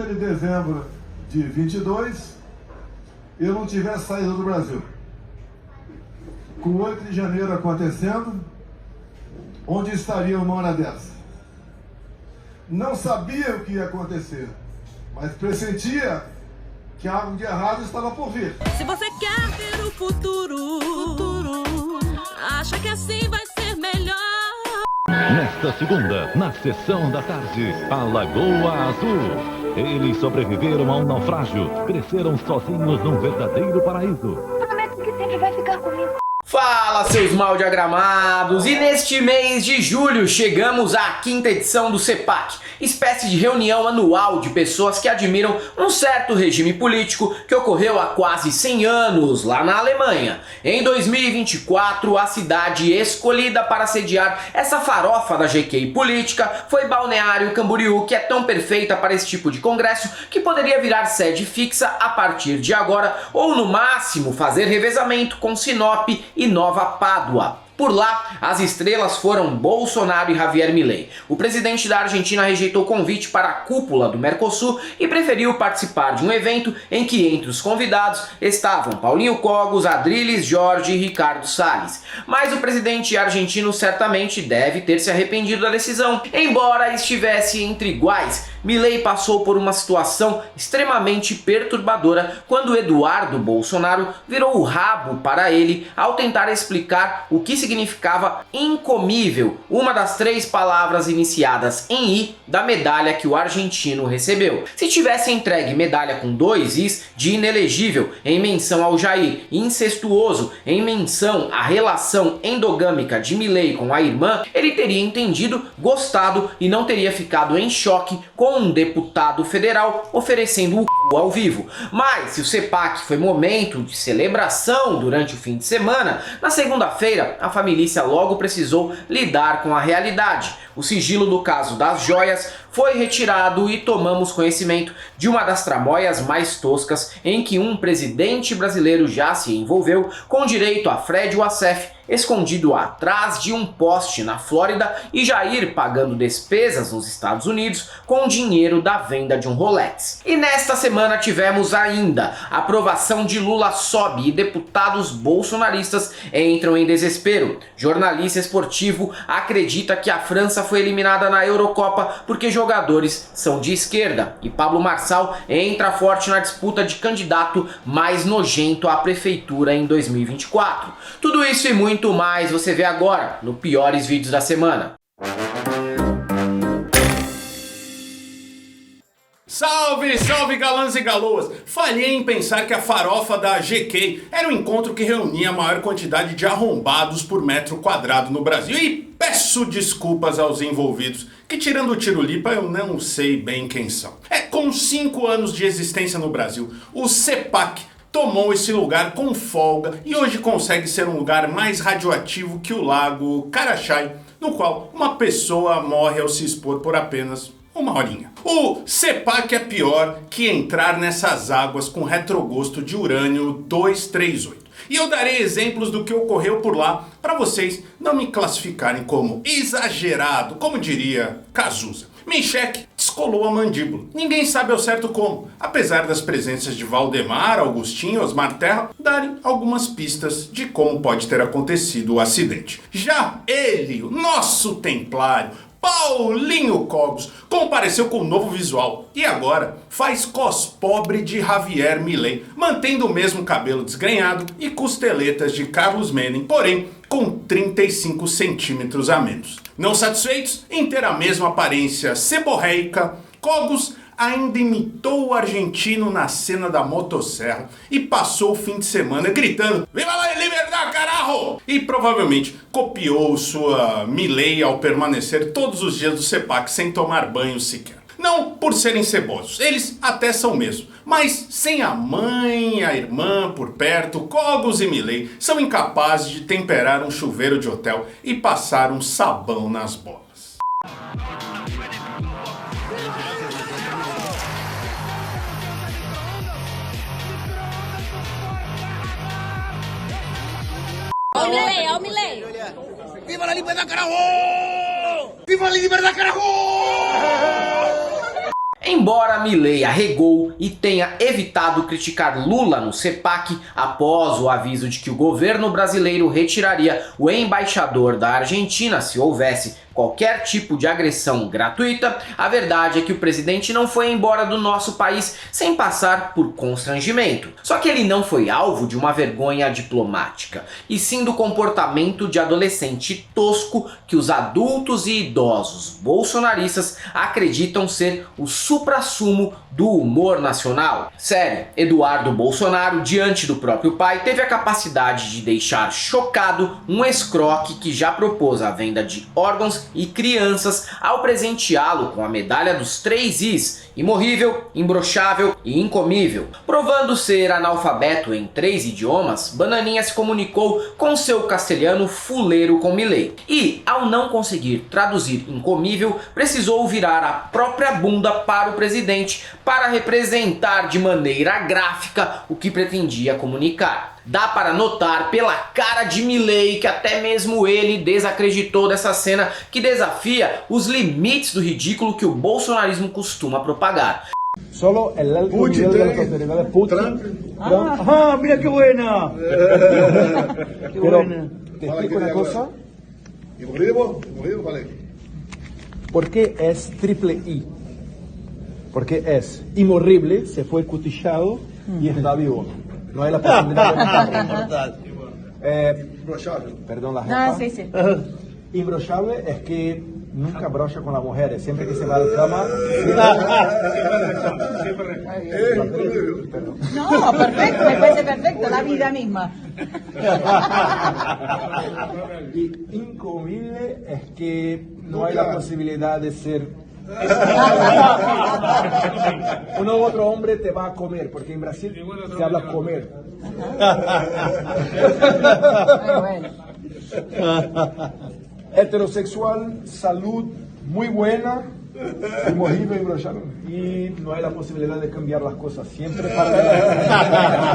de dezembro de 22, eu não tivesse saído do Brasil. Com o 8 de janeiro acontecendo, onde estaria uma hora dessa? Não sabia o que ia acontecer, mas pressentia que algo de errado estava por vir. Se você quer ver o futuro, acha que assim vai ser melhor. Nesta segunda, na sessão da tarde, a Lagoa Azul. Eles sobreviveram a um naufrágio, cresceram sozinhos num verdadeiro paraíso. Prometo que sempre vai ficar comigo. Fala, seus mal diagramados! E neste mês de julho chegamos à 5ª edição do CEPAC, espécie de reunião anual de pessoas que admiram um certo regime político que ocorreu há quase 100 anos lá na Alemanha. Em 2024, a cidade escolhida para sediar essa farofa da GK política foi Balneário Camboriú, que é tão perfeita para esse tipo de congresso que poderia virar sede fixa a partir de agora, ou no máximo fazer revezamento com Sinop e Nova Pádua. Por lá, as estrelas foram Bolsonaro e Javier Milei. O presidente da Argentina rejeitou o convite para a cúpula do Mercosul e preferiu participar de um evento em que entre os convidados estavam Paulinho Cogos, Adrilles Jorge e Ricardo Salles. Mas o presidente argentino certamente deve ter se arrependido da decisão. Embora estivesse entre iguais, Milei passou por uma situação extremamente perturbadora quando Eduardo Bolsonaro virou o rabo para ele ao tentar explicar o que significava incomível, uma das 3 palavras iniciadas em I da medalha que o argentino recebeu. Se tivesse entregue medalha com 2 Is de inelegível em menção ao Jair, incestuoso em menção à relação endogâmica de Milei com a irmã, ele teria entendido, gostado e não teria ficado em choque com um deputado federal oferecendo o c*** ao vivo. Mas se o CEPAC foi momento de celebração durante o fim de semana, na segunda-feira a família logo precisou lidar com a realidade. O sigilo do caso das joias foi retirado e tomamos conhecimento de uma das tramóias mais toscas em que um presidente brasileiro já se envolveu, com direito a Fred Wassef escondido atrás de um poste na Flórida e Jair pagando despesas nos Estados Unidos com dinheiro da venda de um Rolex. E nesta semana tivemos ainda a aprovação de Lula sobe e deputados bolsonaristas entram em desespero. Jornalista esportivo acredita que a França foi eliminada na Eurocopa porque jogadores são de esquerda. E Pablo Marçal entra forte na disputa de candidato mais nojento à prefeitura em 2024. Tudo isso e muito mais você vê agora no Piores Vídeos da Semana. Salve, salve galãs e galoas! Falhei em pensar que a farofa da GK era um encontro que reunia a maior quantidade de arrombados por metro quadrado no Brasil e peço desculpas aos envolvidos, que tirando o Tirulipa eu não sei bem quem são. Com 5 anos de existência no Brasil, o CEPAC tomou esse lugar com folga e hoje consegue ser um lugar mais radioativo que o lago Carachai, no qual uma pessoa morre ao se expor por apenas uma horinha. O CEPAC é pior que entrar nessas águas com retrogosto de urânio 238. E eu darei exemplos do que ocorreu por lá para vocês não me classificarem como exagerado, como diria Cazuza. Minchek descolou a mandíbula. Ninguém sabe ao certo como, apesar das presenças de Valdemar, Augustinho e Osmar Terra darem algumas pistas de como pode ter acontecido o acidente. Já ele, o nosso templário, Paulinho Cogos, compareceu com um novo visual e agora faz cospobre de Javier Milei, mantendo o mesmo cabelo desgrenhado e costeletas de Carlos Menem, porém com 35 centímetros a menos. Não satisfeitos em ter a mesma aparência seborreica, Cogos ainda imitou o argentino na cena da motosserra e passou o fim de semana gritando "Viva la liberdade, carajo!" e provavelmente copiou sua Milei ao permanecer todos os dias do CEPAC sem tomar banho sequer. Não por serem cebosos, eles até são mesmo, mas sem a mãe e a irmã por perto, Cogos e Milei são incapazes de temperar um chuveiro de hotel e passar um sabão nas bolas. Ó o Milei, ó o Milei. Viva la liberdade, carajo! Viva la liberdade, carajo! Embora Milei arregou e tenha evitado criticar Lula no CEPAC após o aviso de que o governo brasileiro retiraria o embaixador da Argentina se houvesse qualquer tipo de agressão gratuita, a verdade é que o presidente não foi embora do nosso país sem passar por constrangimento. Só que ele não foi alvo de uma vergonha diplomática, e sim do comportamento de adolescente tosco que os adultos e idosos bolsonaristas acreditam ser o suprassumo do humor nacional. Sério, Eduardo Bolsonaro, diante do próprio pai, teve a capacidade de deixar chocado um escroque que já propôs a venda de órgãos e crianças ao presenteá-lo com a medalha dos 3 Is, imorrível, imbrochável e incomível. Provando ser analfabeto em 3 idiomas, Bananinha se comunicou com seu castelhano fuleiro com Milei. E, ao não conseguir traduzir incomível, precisou virar a própria bunda para o presidente para representar de maneira gráfica o que pretendia comunicar. Dá para notar pela cara de Milei que até mesmo ele desacreditou dessa cena que desafia os limites do ridículo que o bolsonarismo costuma propagar. Solo el alto Putin, nivel de las autoridades Putin. ¡Ah, mira qué buena! Qué buena. ¿Te explico una cosa? Imorrível, falei. ¿Por qué es triple I? Porque es inmorrible, se fue cutillado y está vivo. No hay la posibilidad de... perdón la jefa. No, sí, sí. Imbrochável es que nunca brocha con las mujeres. Siempre que se va a la cama... No, perfecto, me parece perfecto, la vida misma. Y incomible es que no hay la posibilidad de ser... Uno u otro hombre te va a comer, porque en Brasil se habla comer. Bueno. Heterosexual, salud muy buena, imorrível, imbrochável, y no hay la posibilidad de cambiar las cosas siempre para...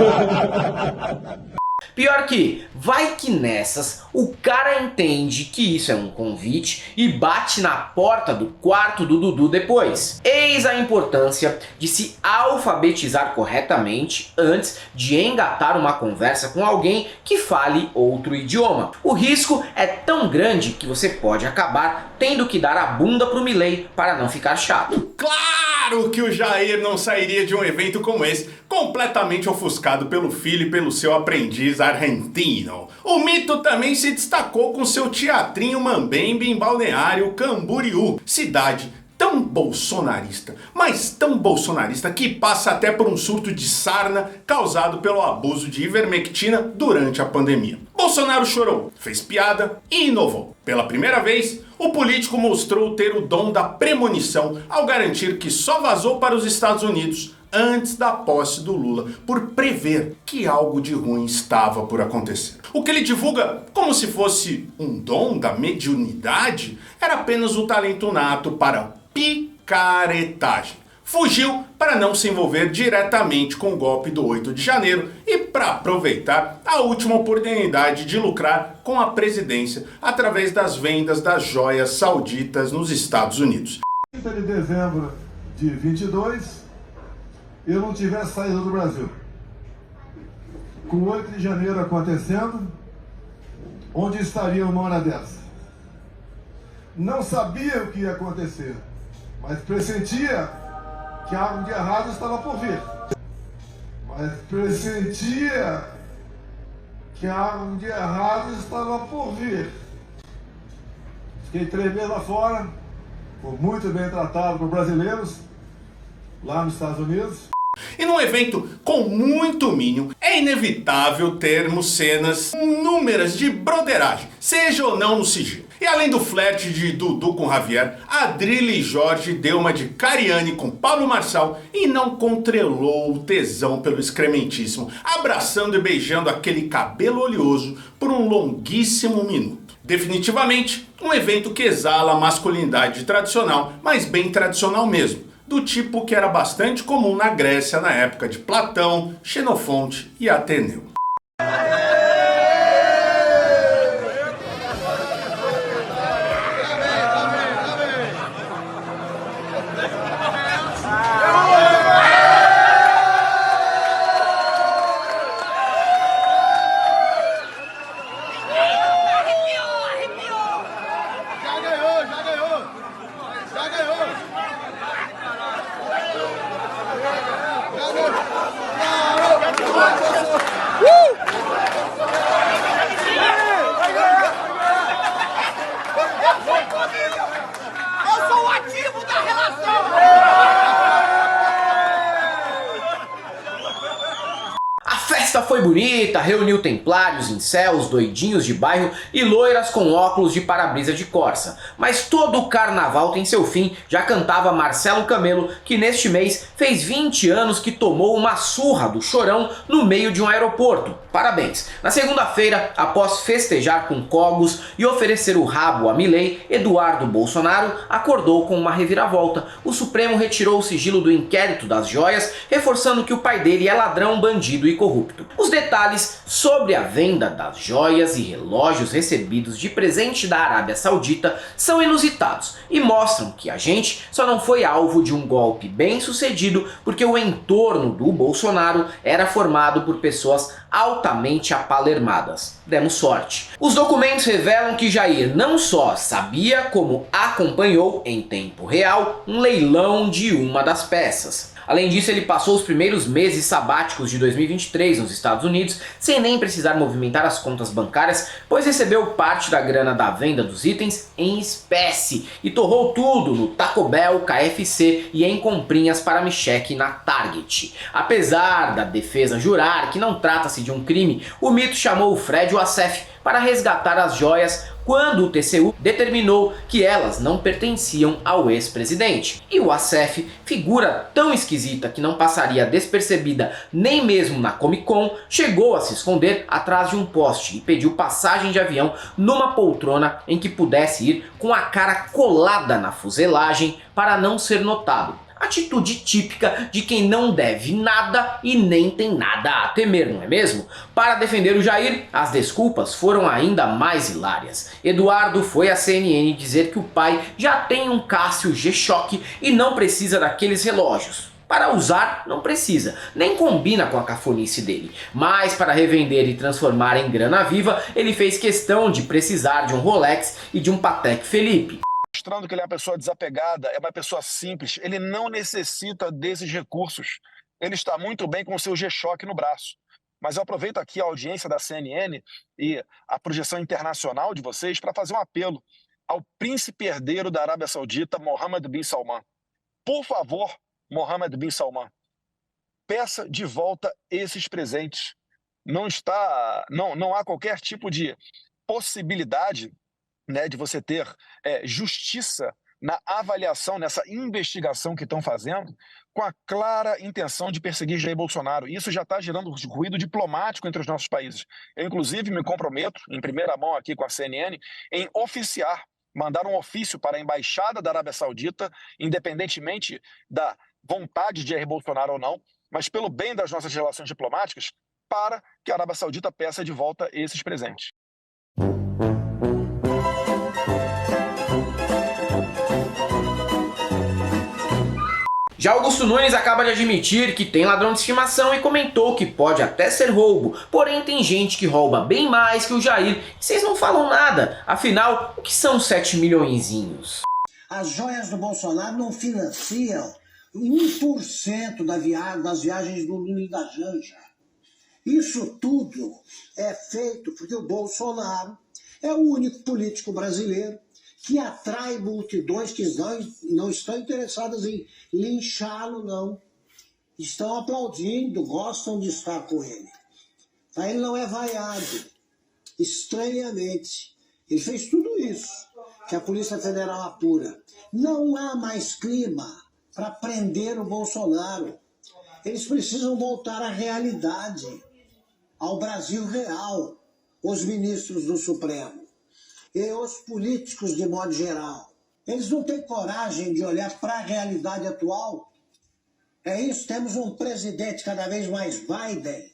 Pior que, vai que nessas, o cara entende que isso é um convite e bate na porta do quarto do Dudu depois. Eis a importância de se alfabetizar corretamente antes de engatar uma conversa com alguém que fale outro idioma. O risco é tão grande que você pode acabar tendo que dar a bunda pro Milei para não ficar chato. Claro que o Jair não sairia de um evento como esse, completamente ofuscado pelo filho e pelo seu aprendiz argentino. O mito também se destacou com seu teatrinho mambembe em Balneário Camboriú, cidade tão bolsonarista, mas tão bolsonarista que passa até por um surto de sarna causado pelo abuso de ivermectina durante a pandemia. Bolsonaro chorou, fez piada e inovou. Pela primeira vez, o político mostrou ter o dom da premonição ao garantir que só vazou para os Estados Unidos antes da posse do Lula, por prever que algo de ruim estava por acontecer. O que ele divulga como se fosse um dom da mediunidade era apenas o talento nato para picaretagem. Fugiu para não se envolver diretamente com o golpe do 8 de janeiro e para aproveitar a última oportunidade de lucrar com a presidência através das vendas das joias sauditas nos Estados Unidos. 30 de dezembro de 22, eu não tivesse saído do Brasil. Com o 8 de janeiro acontecendo, onde estaria uma hora dessa? Não sabia o que ia acontecer, mas pressentia que algo de errado estava por vir. Mas pressentia que algo de errado estava por vir. Fiquei 3 meses lá fora, fui muito bem tratado por brasileiros, lá nos Estados Unidos. E num evento com muito mínimo, é inevitável termos cenas inúmeras de broderagem, seja ou não no sigilo. E além do flerte de Dudu com Javier, Adrilles Jorge deu uma de Cariani com Pablo Marçal e não controlou o tesão pelo excrementíssimo, abraçando e beijando aquele cabelo oleoso por um longuíssimo minuto. Definitivamente, um evento que exala a masculinidade tradicional, mas bem tradicional mesmo, do tipo que era bastante comum na Grécia na época de Platão, Xenofonte e Ateneu. bonita, reuniu templários, incels, doidinhos de bairro e loiras com óculos de para-brisa de Corsa. Mas todo o carnaval tem seu fim, já cantava Marcelo Camelo, que neste mês fez 20 anos que tomou uma surra do Chorão no meio de um aeroporto. Parabéns! Na segunda-feira, após festejar com cogos e oferecer o rabo a Milei, Eduardo Bolsonaro acordou com uma reviravolta. O Supremo retirou o sigilo do inquérito das joias, reforçando que o pai dele é ladrão, bandido e corrupto. Os detalhes sobre a venda das joias e relógios recebidos de presente da Arábia Saudita são inusitados e mostram que a gente só não foi alvo de um golpe bem sucedido porque o entorno do Bolsonaro era formado por pessoas altamente apalermadas. Demos sorte. Os documentos revelam que Jair não só sabia, como acompanhou em tempo real um leilão de uma das peças. Além disso, ele passou os primeiros meses sabáticos de 2023 nos Estados Unidos sem nem precisar movimentar as contas bancárias, pois recebeu parte da grana da venda dos itens em espécie e torrou tudo no Taco Bell, KFC e em comprinhas para Micheque na Target. Apesar da defesa jurar que não trata-se de um crime, o mito chamou o Fred Wassef para resgatar as joias quando o TCU determinou que elas não pertenciam ao ex-presidente. E o Wassef, figura tão esquisita que não passaria despercebida nem mesmo na Comic Con, chegou a se esconder atrás de um poste e pediu passagem de avião numa poltrona em que pudesse ir com a cara colada na fuselagem para não ser notado. Atitude típica de quem não deve nada e nem tem nada a temer, não é mesmo? Para defender o Jair, as desculpas foram ainda mais hilárias. Eduardo foi à CNN dizer que o pai já tem um Casio G-Shock e não precisa daqueles relógios. Para usar, não precisa, nem combina com a cafonice dele. Mas para revender e transformar em grana viva, ele fez questão de precisar de um Rolex e de um Patek Philippe. Mostrando que ele é uma pessoa desapegada, é uma pessoa simples, ele não necessita desses recursos. Ele está muito bem com o seu G-Shock no braço. Mas eu aproveito aqui a audiência da CNN e a projeção internacional de vocês para fazer um apelo ao príncipe herdeiro da Arábia Saudita, Mohammed bin Salman. Por favor, Mohammed bin Salman, peça de volta esses presentes. Não há qualquer tipo de possibilidade, né, de você ter justiça na avaliação, nessa investigação que estão fazendo, com a clara intenção de perseguir Jair Bolsonaro. Isso já está gerando ruído diplomático entre os nossos países. Eu, inclusive, me comprometo, em primeira mão aqui com a CNN, em mandar um ofício para a Embaixada da Arábia Saudita, independentemente da vontade de Jair Bolsonaro ou não, mas pelo bem das nossas relações diplomáticas, para que a Arábia Saudita peça de volta esses presentes. Já Augusto Nunes acaba de admitir que tem ladrão de estimação e comentou que pode até ser roubo, porém tem gente que rouba bem mais que o Jair e vocês não falam nada. Afinal, o que são 7 milhõezinhos? As joias do Bolsonaro não financiam 1% das viagens do Lula e da Janja. Isso tudo é feito porque o Bolsonaro é o único político brasileiro que atrai multidões que não estão interessadas em linchá-lo, não. Estão aplaudindo, gostam de estar com ele. Tá? Ele não é vaiado. Estranhamente. Ele fez tudo isso que a Polícia Federal apura. Não há mais clima para prender o Bolsonaro. Eles precisam voltar à realidade, ao Brasil real, os ministros do Supremo e os políticos de modo geral. Eles não têm coragem de olhar para a realidade atual. É isso, temos um presidente cada vez mais Biden,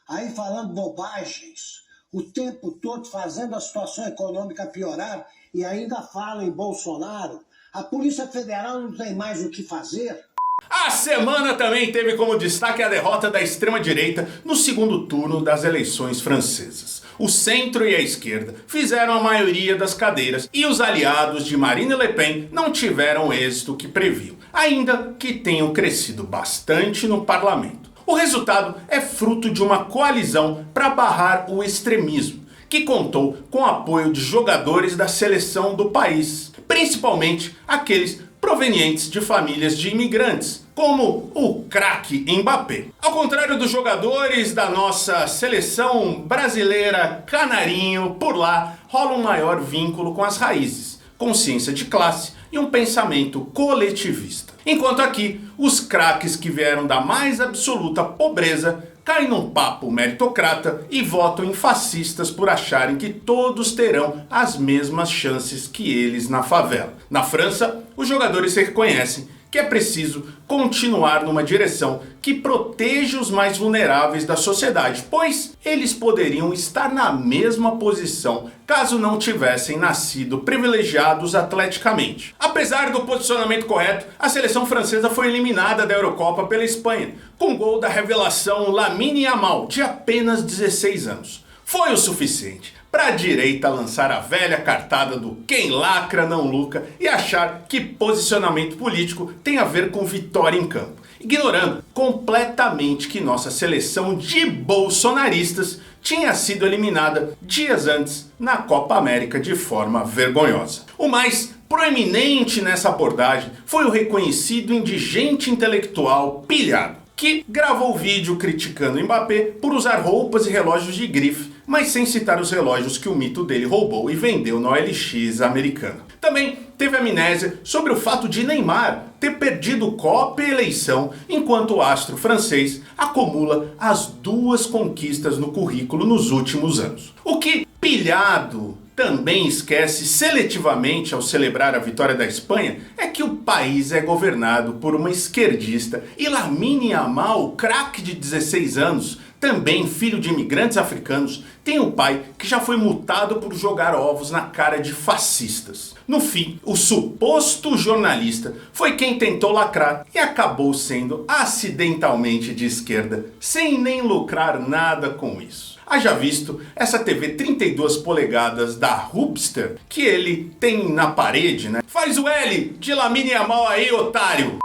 aí falando bobagens, o tempo todo fazendo a situação econômica piorar e ainda fala em Bolsonaro. A Polícia Federal não tem mais o que fazer. A semana também teve como destaque a derrota da extrema-direita no segundo turno das eleições francesas. O centro e a esquerda fizeram a maioria das cadeiras e os aliados de Marine Le Pen não tiveram o êxito que previam, ainda que tenham crescido bastante no parlamento. O resultado é fruto de uma coalizão para barrar o extremismo, que contou com o apoio de jogadores da seleção do país, principalmente aqueles provenientes de famílias de imigrantes, como o craque Mbappé. Ao contrário dos jogadores da nossa seleção brasileira canarinho, por lá rola um maior vínculo com as raízes, consciência de classe e um pensamento coletivista. Enquanto aqui, os craques que vieram da mais absoluta pobreza caem num papo meritocrata e votam em fascistas por acharem que todos terão as mesmas chances que eles na favela. Na França, os jogadores se reconhecem que é preciso continuar numa direção que proteja os mais vulneráveis da sociedade, pois eles poderiam estar na mesma posição caso não tivessem nascido privilegiados atleticamente. Apesar do posicionamento correto, a seleção francesa foi eliminada da Eurocopa pela Espanha, com gol da revelação Lamine Yamal, de apenas 16 anos. Foi o suficiente para a direita lançar a velha cartada do quem lacra não lucra e achar que posicionamento político tem a ver com vitória em campo, ignorando completamente que nossa seleção de bolsonaristas tinha sido eliminada dias antes na Copa América de forma vergonhosa. O mais proeminente nessa abordagem foi o reconhecido indigente intelectual pilhado, que gravou vídeo criticando Mbappé por usar roupas e relógios de grife, mas sem citar os relógios que o mito dele roubou e vendeu na OLX americana. Também teve amnésia sobre o fato de Neymar ter perdido Copa e eleição, enquanto o astro francês acumula as 2 conquistas no currículo nos últimos anos. O que pilhado também esquece seletivamente ao celebrar a vitória da Espanha é que o país é governado por uma esquerdista e Lamine Yamal, craque de 16 anos, também filho de imigrantes africanos, tem um pai que já foi multado por jogar ovos na cara de fascistas. No fim, o suposto jornalista foi quem tentou lacrar e acabou sendo acidentalmente de esquerda, sem nem lucrar nada com isso. Haja visto essa TV 32 polegadas da Hubster que ele tem na parede, né? Faz o L de Lamine Yamal aí, otário!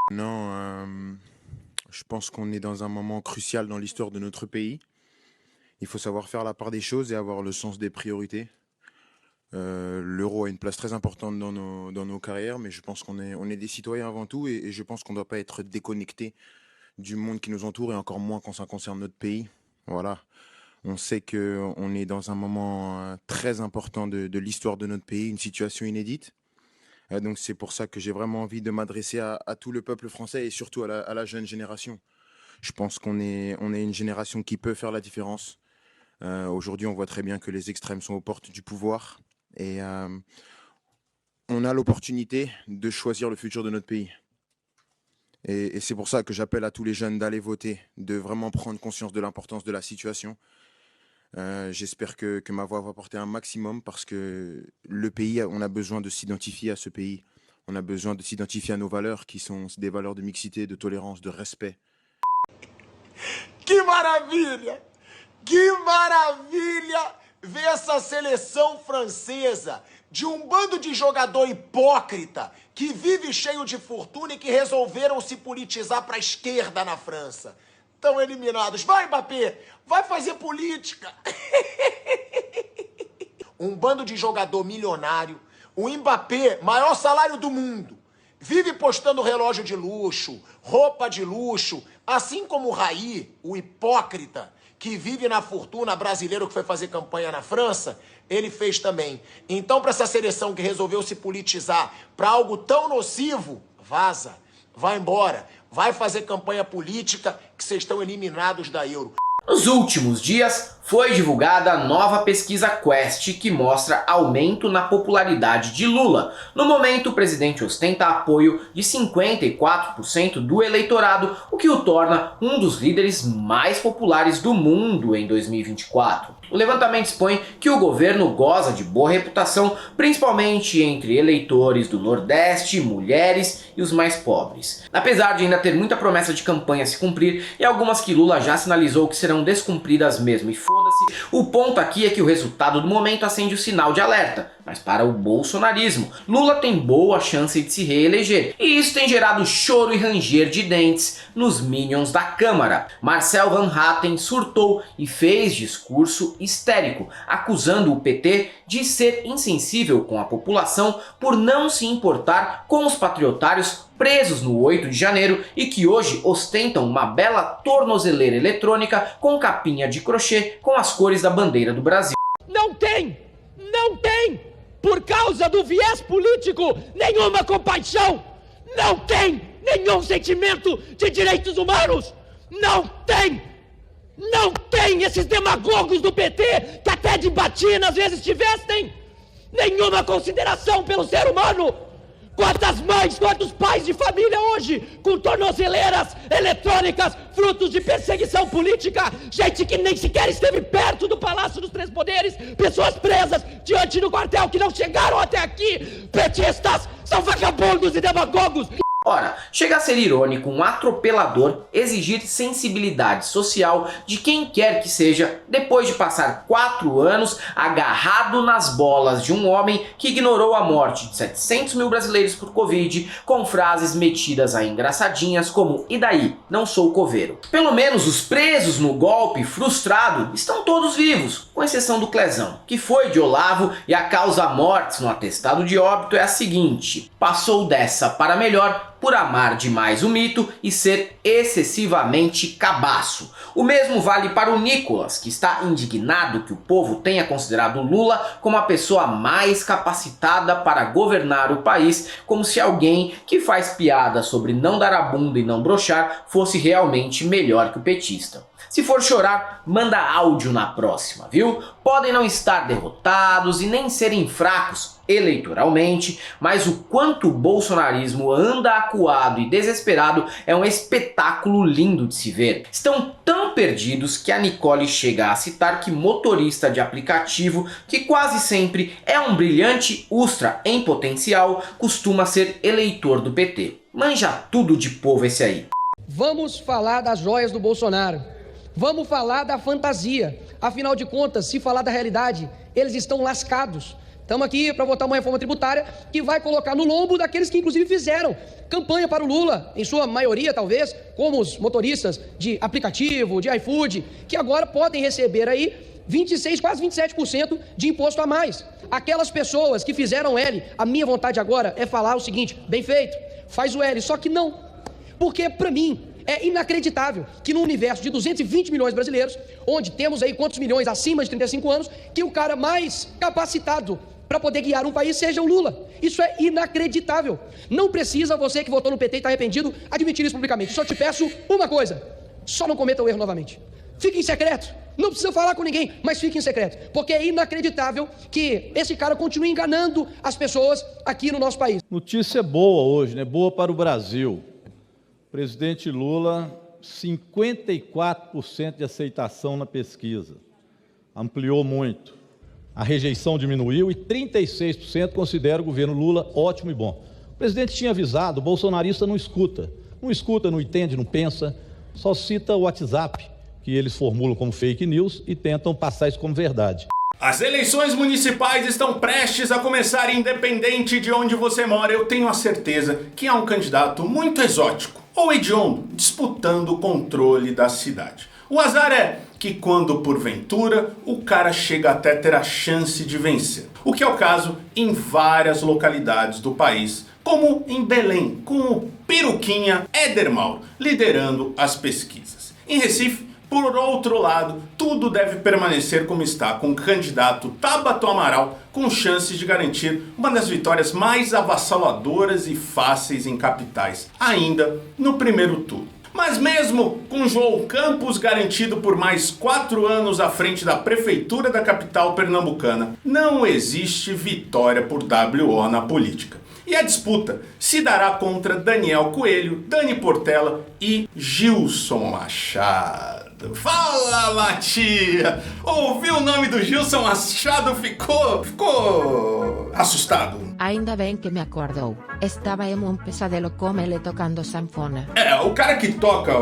Non, je pense qu'on est dans un moment crucial dans l'histoire de notre pays. Il faut savoir faire la part des choses et avoir le sens des priorités. L'euro a une place très importante dans nos carrières, mais je pense qu'on est des citoyens avant tout et je pense qu'on ne doit pas être déconnecté du monde qui nous entoure et encore moins quand ça concerne notre pays. Voilà. On sait qu'on est dans un moment très important de l'histoire de notre pays, une situation inédite. Donc c'est pour ça que j'ai vraiment envie de m'adresser à tout le peuple français et surtout à la jeune génération. Je pense qu'on est une génération qui peut faire la différence. Aujourd'hui, on voit très bien que les extrêmes sont aux portes du pouvoir et on a l'opportunité de choisir le futur de notre pays. Et c'est pour ça que j'appelle à tous les jeunes d'aller voter, de vraiment prendre conscience de l'importance de la situation. J'espère que ma voix va porter un maximum parce que le pays, on a besoin de s'identifier à ce pays. On a besoin de s'identifier à nos valeurs qui sont des valeurs de mixité, de tolérance, de respect. Que maravilha! Que maravilha ver essa seleção francesa de um bando de jogador hipócrita que vive cheio de fortuna e que resolveram se politizar para a esquerda na França. Estão eliminados. Vai, Mbappé, vai fazer política. Um bando de jogador milionário. O Mbappé, maior salário do mundo. Vive postando relógio de luxo, roupa de luxo, assim como o Raí, o hipócrita, que vive na fortuna, brasileiro que foi fazer campanha na França, ele fez também. Então, para essa seleção que resolveu se politizar para algo tão nocivo, vaza, vai embora, vai fazer campanha política que vocês estão eliminados da Euro. Nos últimos dias, foi divulgada a nova pesquisa Quest que mostra aumento na popularidade de Lula. No momento, o presidente ostenta apoio de 54% do eleitorado, o que o torna um dos líderes mais populares do mundo em 2024. O levantamento expõe que o governo goza de boa reputação, principalmente entre eleitores do Nordeste, mulheres e os mais pobres. Apesar de ainda ter muita promessa de campanha a se cumprir e algumas que Lula já sinalizou que serão descumpridas mesmo, e foda-se, o ponto aqui é que o resultado do momento acende o sinal de alerta. mas para o bolsonarismo. Lula tem boa chance de se reeleger, e isso tem gerado choro e ranger de dentes nos minions da Câmara. Marcel Van Hatten surtou e fez discurso histérico, acusando o PT de ser insensível com a população por não se importar com os patriotários presos no 8 de janeiro e que hoje ostentam uma bela tornozeleira eletrônica com capinha de crochê com as cores da bandeira do Brasil. Não tem, por causa do viés político, nenhuma compaixão, não tem nenhum sentimento de direitos humanos, não tem esses demagogos do PT que até de batina às vezes tivessem nenhuma consideração pelo ser humano. Quantas mães, quantos pais de família hoje com tornozeleiras eletrônicas, frutos de perseguição política, gente que nem sequer esteve perto do Palácio dos Três Poderes, pessoas presas diante do quartel que não chegaram até aqui, petistas, são vagabundos e demagogos. Ora, chega a ser irônico um atropelador exigir sensibilidade social de quem quer que seja depois de passar 4 anos agarrado nas bolas de um homem que ignorou a morte de 700 mil brasileiros por Covid com frases metidas a engraçadinhas como "e daí, não sou coveiro". Pelo menos os presos no golpe frustrado estão todos vivos, com exceção do Clezão, que foi de Olavo, e a causa mortes no atestado de óbito é a seguinte: passou dessa para melhor por amar demais o mito e ser excessivamente cabaço. O mesmo vale para o Nicolas, que está indignado que o povo tenha considerado Lula como a pessoa mais capacitada para governar o país, como se alguém que faz piada sobre não dar a bunda e não broxar fosse realmente melhor que o petista. Se for chorar, manda áudio na próxima, viu? Podem não estar derrotados e nem serem fracos eleitoralmente, mas o quanto o bolsonarismo anda acuado e desesperado é um espetáculo lindo de se ver. Estão tão perdidos que a Nicole chega a citar que motorista de aplicativo, que quase sempre é um brilhante ustra em potencial, costuma ser eleitor do PT. Manja tudo de povo esse aí. Vamos falar das joias do Bolsonaro. Vamos falar da fantasia. Afinal de contas, se falar da realidade, eles estão lascados. Estamos aqui para votar uma reforma tributária que vai colocar no lombo daqueles que inclusive fizeram campanha para o Lula, em sua maioria talvez, como os motoristas de aplicativo, de iFood, que agora podem receber aí 26, quase 27% de imposto a mais. Aquelas pessoas que fizeram L, a minha vontade agora é falar o seguinte: bem feito, faz o L, só que não. Porque para mim é inacreditável que no universo de 220 milhões de brasileiros, onde temos aí quantos milhões acima de 35 anos, que o cara mais capacitado para poder guiar um país seja o Lula. Isso é inacreditável. Não precisa você que votou no PT e está arrependido admitir isso publicamente. Só te peço uma coisa: só não cometa o erro novamente. Fique em secreto. Não precisa falar com ninguém, mas fique em secreto. Porque é inacreditável que esse cara continue enganando as pessoas aqui no nosso país. Notícia boa hoje, né? Boa para o Brasil. Presidente Lula, 54% de aceitação na pesquisa. Ampliou muito. A rejeição diminuiu e 36% considera o governo Lula ótimo e bom. O presidente tinha avisado, o bolsonarista não escuta. Não escuta, não entende, não pensa, só cita o WhatsApp, que eles formulam como fake news e tentam passar isso como verdade. As eleições municipais estão prestes a começar, independente de onde você mora. Eu tenho a certeza que há um candidato muito exótico ou hediondo disputando o controle da cidade. O azar é que quando porventura o cara chega até ter a chance de vencer. O que é o caso em várias localidades do país, como em Belém, com o Peruquinha Éder Mauro liderando as pesquisas. Em Recife, por outro lado, tudo deve permanecer como está, com o candidato Tabata Amaral com chances de garantir uma das vitórias mais avassaladoras e fáceis em capitais, ainda no primeiro turno. Mas mesmo com João Campos garantido por mais 4 anos à frente da prefeitura da capital pernambucana, não existe vitória por WO na política. E a disputa se dará contra Daniel Coelho, Dani Portela e Gilson Machado. Fala, Matia! Ouviu o nome do Gilson Machado, ficou assustado? Ainda bem que me acordou. Estava em um pesadelo com ele tocando sanfona. O cara que toca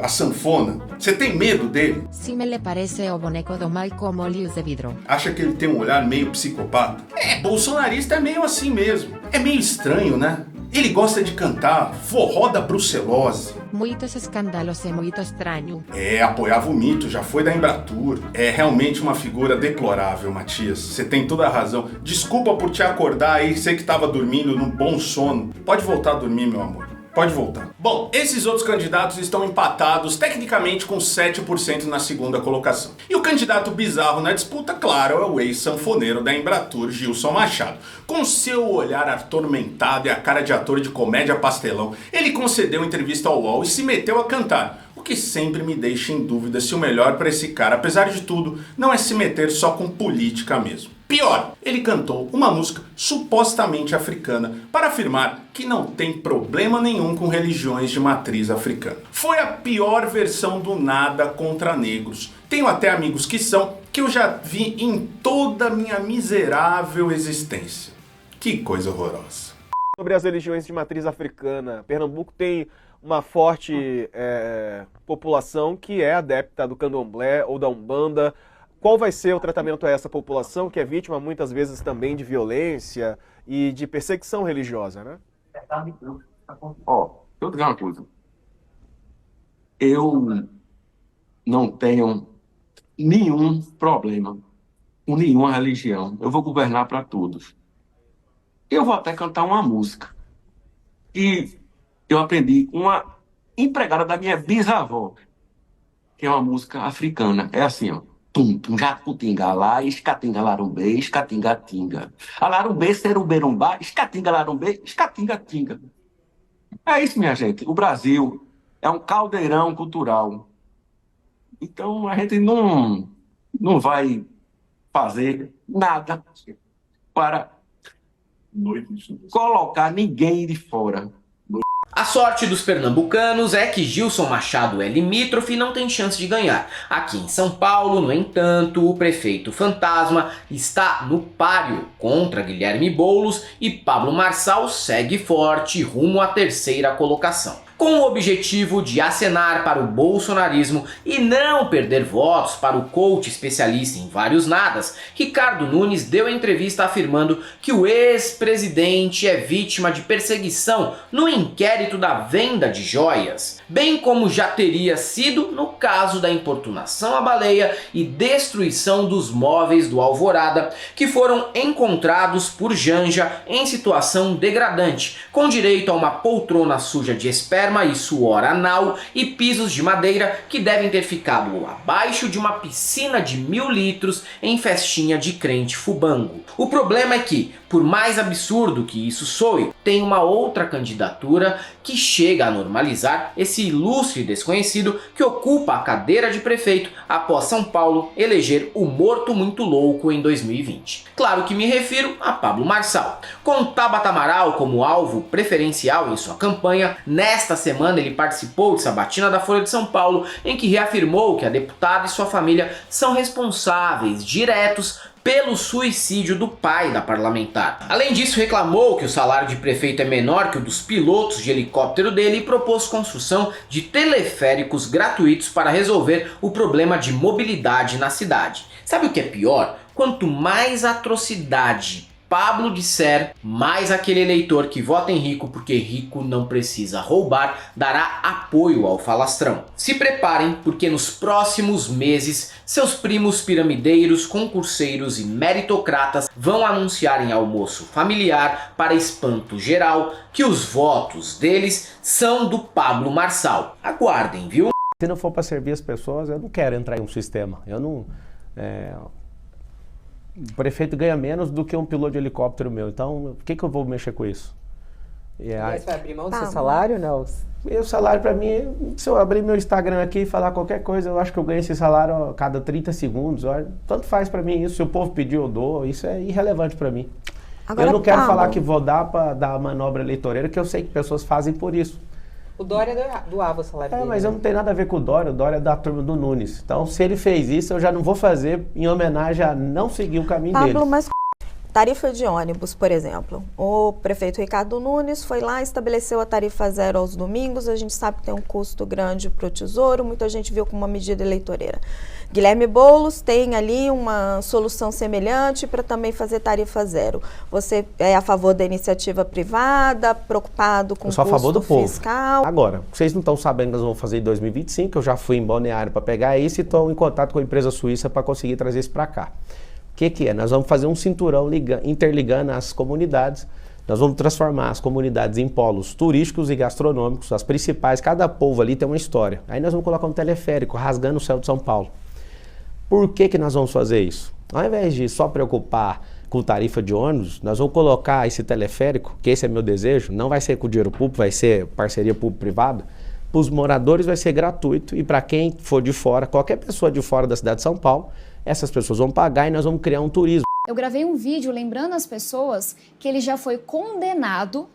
a sanfona, você tem medo dele? Sim, me lhe parece o boneco do mal com olhos de vidro. Acha que ele tem um olhar meio psicopata? Bolsonarista é meio assim mesmo. É meio estranho, né? Ele gosta de cantar forró da brucelose. Muitos escândalos e muito estranho. Apoiava o mito, já foi da Embratur. É realmente uma figura deplorável, Matias. Você tem toda a razão. Desculpa por te acordar aí, sei que estava dormindo num bom sono. Pode voltar a dormir, meu amor. Pode voltar. Bom, esses outros candidatos estão empatados tecnicamente com 7% na segunda colocação. E o candidato bizarro na disputa, claro, é o ex-sanfoneiro da Embratur, Gilson Machado. Com seu olhar atormentado e a cara de ator de comédia pastelão, ele concedeu entrevista ao UOL e se meteu a cantar. O que sempre me deixa em dúvida se o melhor para esse cara, apesar de tudo, não é se meter só com política mesmo. Pior, ele cantou uma música supostamente africana para afirmar que não tem problema nenhum com religiões de matriz africana. Foi a pior versão do nada contra negros. Tenho até amigos que eu já vi em toda a minha miserável existência. Que coisa horrorosa. Sobre as religiões de matriz africana, Pernambuco tem uma forte população que é adepta do candomblé ou da umbanda. Qual vai ser o tratamento a essa população que é vítima muitas vezes também de violência e de perseguição religiosa, né? Eu digo uma coisa. Eu não tenho nenhum problema com nenhuma religião. Eu vou governar para todos. Eu vou até cantar uma música que eu aprendi com uma empregada da minha bisavó, que é uma música africana. É assim, ó. Tum, tum, jacutinga lá, escatinga larumbê, escatinga tinga. Alarumbê, seruberumbá, escatinga larumbê, escatinga tinga. É isso, minha gente. O Brasil é um caldeirão cultural. Então a gente não vai fazer nada para colocar ninguém de fora. A sorte dos pernambucanos é que Gilson Machado é limítrofe e não tem chance de ganhar. Aqui em São Paulo, no entanto, o prefeito fantasma está no páreo contra Guilherme Boulos e Pablo Marçal segue forte rumo à terceira colocação. Com o objetivo de acenar para o bolsonarismo e não perder votos para o coach especialista em vários nadas, Ricardo Nunes deu entrevista afirmando que o ex-presidente é vítima de perseguição no inquérito da venda de joias, bem como já teria sido no caso da importunação à baleia e destruição dos móveis do Alvorada, que foram encontrados por Janja em situação degradante, com direito a uma poltrona suja de esperma e suor anal e pisos de madeira que devem ter ficado abaixo de uma piscina de 1000 litros em festinha de crente fubango. O problema é que, por mais absurdo que isso soe, tem uma outra candidatura que chega a normalizar esse ilustre desconhecido que ocupa a cadeira de prefeito após São Paulo eleger o morto muito louco em 2020. Claro que me refiro a Pablo Marçal. Com Tabata Amaral como alvo preferencial em sua campanha, nesta semana ele participou de sabatina da Folha de São Paulo, em que reafirmou que a deputada e sua família são responsáveis diretos pelo suicídio do pai da parlamentar. Além disso, reclamou que o salário de prefeito é menor que o dos pilotos de helicóptero dele e propôs construção de teleféricos gratuitos para resolver o problema de mobilidade na cidade. Sabe o que é pior? Quanto mais atrocidade Pablo disser, mais aquele eleitor que vota em rico porque rico não precisa roubar dará apoio ao falastrão. Se preparem, porque nos próximos meses seus primos piramideiros, concurseiros e meritocratas vão anunciar em almoço familiar, para espanto geral, que os votos deles são do Pablo Marçal. Aguardem, viu? Se não for para servir as pessoas, eu não quero entrar em um sistema. Eu não... O prefeito ganha menos do que um piloto de helicóptero meu, então por que eu vou mexer com isso? Mas vai abrir mão do seu salário, não? Meu salário para mim, se eu abrir meu Instagram aqui e falar qualquer coisa, eu acho que eu ganho esse salário a cada 30 segundos. Tanto faz para mim isso, se o povo pedir eu dou, isso é irrelevante para mim. Agora, eu não quero falar que vou dar para dar manobra eleitoreira, que eu sei que pessoas fazem por isso. O Dória doava o salário dele. Mas eu não tenho nada a ver com o Dória é da turma do Nunes. Então, se ele fez isso, eu já não vou fazer em homenagem a não seguir o caminho dele. Pablo, mas tarifa de ônibus, por exemplo. O prefeito Ricardo Nunes foi lá, estabeleceu a tarifa zero aos domingos. A gente sabe que tem um custo grande para o Tesouro, muita gente viu como uma medida eleitoreira. Guilherme Boulos tem ali uma solução semelhante para também fazer tarifa zero. Você é a favor da iniciativa privada, preocupado com o custo fiscal? Eu sou a favor do povo. Agora, vocês não estão sabendo que nós vamos fazer em 2025, eu já fui em Balneário para pegar isso e estou em contato com a empresa suíça para conseguir trazer isso para cá. O que é? Nós vamos fazer um cinturão interligando as comunidades. Nós vamos transformar as comunidades em polos turísticos e gastronômicos, as principais. Cada povo ali tem uma história. Aí nós vamos colocar um teleférico rasgando o céu de São Paulo. Por que nós vamos fazer isso? Ao invés de só preocupar com tarifa de ônibus, nós vamos colocar esse teleférico, que esse é meu desejo, não vai ser com dinheiro público, vai ser parceria público-privada. Para os moradores vai ser gratuito e para quem for de fora, qualquer pessoa de fora da cidade de São Paulo, essas pessoas vão pagar e nós vamos criar um turismo. Eu gravei um vídeo lembrando as pessoas que ele já foi condenado,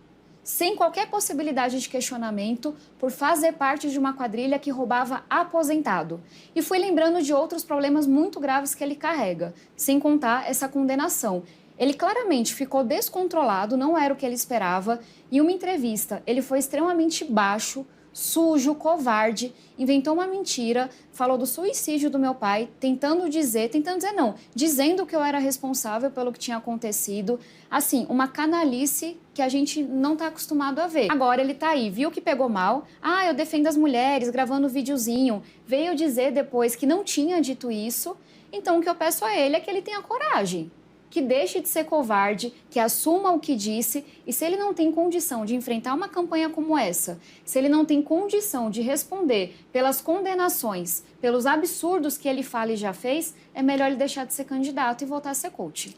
sem qualquer possibilidade de questionamento, por fazer parte de uma quadrilha que roubava aposentado. E fui lembrando de outros problemas muito graves que ele carrega, sem contar essa condenação. Ele claramente ficou descontrolado, não era o que ele esperava. Em uma entrevista, ele foi extremamente baixo, sujo, covarde, inventou uma mentira, falou do suicídio do meu pai, dizendo que eu era responsável pelo que tinha acontecido. Assim, uma canalice que a gente não tá acostumado a ver. Agora ele tá aí, viu que pegou mal, eu defendo as mulheres, gravando videozinho, veio dizer depois que não tinha dito isso. Então o que eu peço a ele é que ele tenha coragem, que deixe de ser covarde, que assuma o que disse, e se ele não tem condição de enfrentar uma campanha como essa, se ele não tem condição de responder pelas condenações, pelos absurdos que ele fala e já fez, é melhor ele deixar de ser candidato e voltar a ser coach.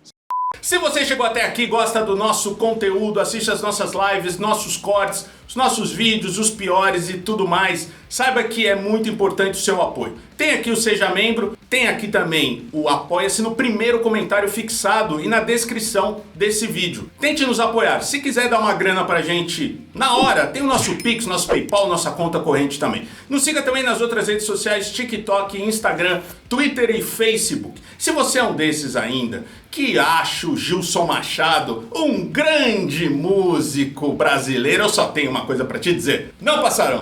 Se você chegou até aqui, gosta do nosso conteúdo, assiste as nossas lives, nossos cortes, os nossos vídeos, os piores e tudo mais, saiba que é muito importante o seu apoio. Tem aqui o Seja Membro, tem aqui também o Apoia-se no primeiro comentário fixado e na descrição desse vídeo. Tente nos apoiar. Se quiser dar uma grana pra gente na hora, tem o nosso Pix, nosso PayPal, nossa conta corrente também. Nos siga também nas outras redes sociais, TikTok, Instagram, Twitter e Facebook. Se você é um desses ainda, que acha o Gilson Machado um grande músico brasileiro, eu só tenho uma coisa pra te dizer: não passarão.